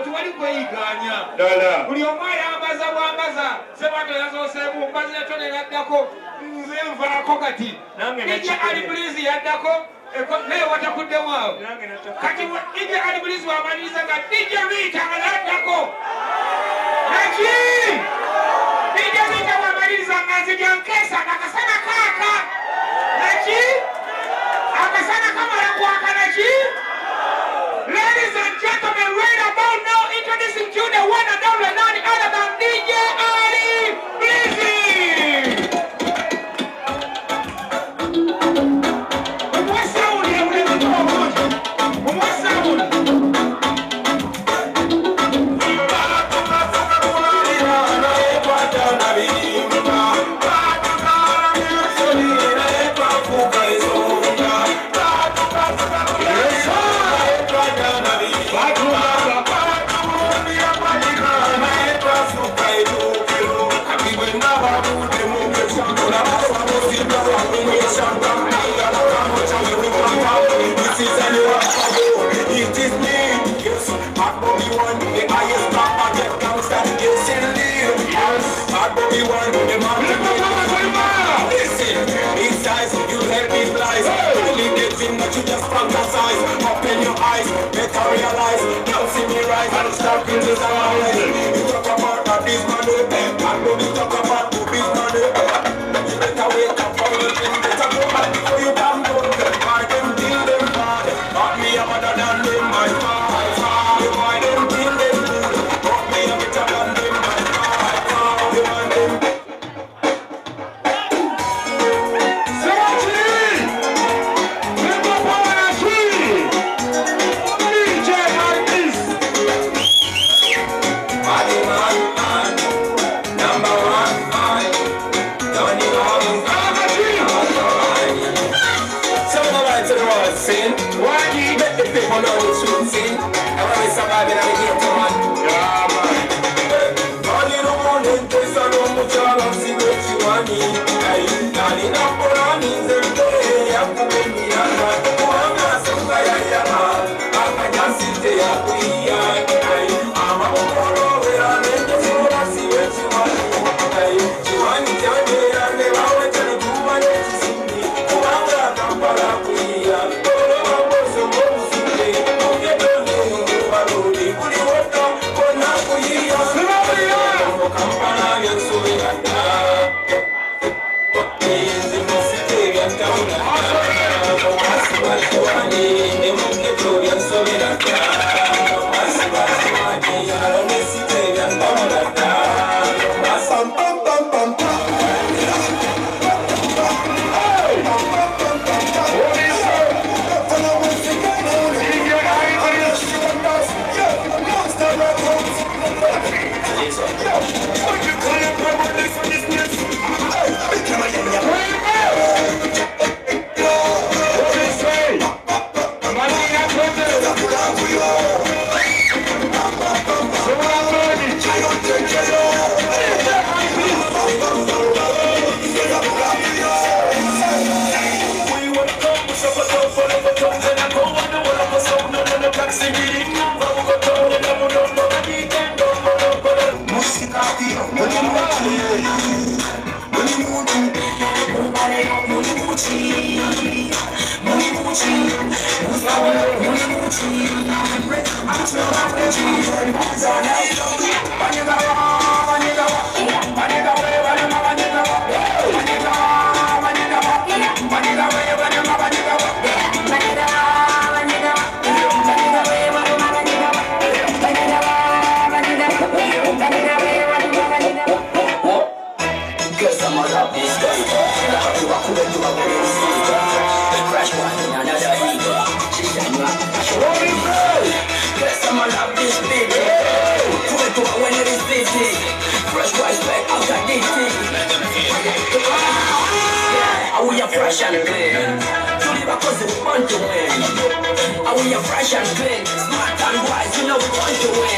tuwali kweyiganya buli omu ayambaza bwambaza sebwato yazooseemu mbazi yatone yaddako nvaako kati ija alibulizi yaddako naye watakuddemu awo kati ija alibulizi wamaliriza nga dija Rita aladdako naki dija Rita wamaliriza nga nzija nkeesa akasana kaaka naki akasana kamala kwaka naki. Ladies and gentlemen, right about now, introducing to the one and only none other than DJ Ali Blizzy. What sound here? What sound? It is me, yes, Hot Bobby One, the highest top project gangster, yes, indeed, yes, Hot Bobby One, the mountain, listen, these eyes, you help these lies, only the thing that you just fantasize, open your eyes, better realize, now see me rise, and start in this eyes, you talk about that this money, Hot Bobby talk about the big money, you better wake up for the thing, better go back before you come down, I them till them bad, but me a better than them, my father, you mind them till them good, but me a better than them, my father, you mind them. Fresh and clean, to the back we want to win. And we are fresh and clean, smart and wise, you know we want to win.